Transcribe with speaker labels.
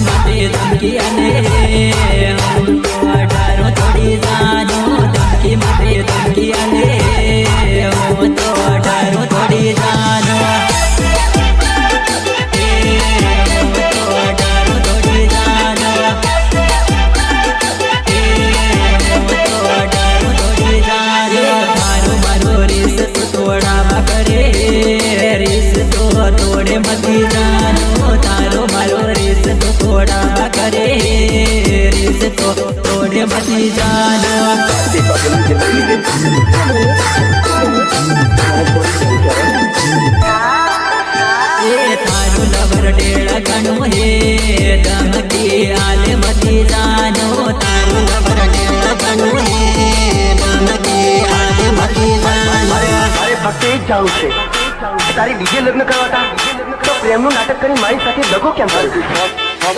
Speaker 1: માટે ધમકી અને હું તો ડરો થોડી જાનો ધમકી માટે ધમકી અને હું તો ડરો થોડી જાનો तोड़े मती जानो तारो मारो रिस तो थोड़ा करे रिस तो तोड़े मती जानो थारो लवर डेढ़ घणो हे धमकी आले मती जानो तारो लवर डेढ़ घणो हे धमकी आले मती जानो
Speaker 2: अरे फक्त एक जाऊ छे तारी બીજે લગ્ન કરવાતા તો પ્રેમનું નાટક કરી મારી સાથે દગો કેમ કર્યો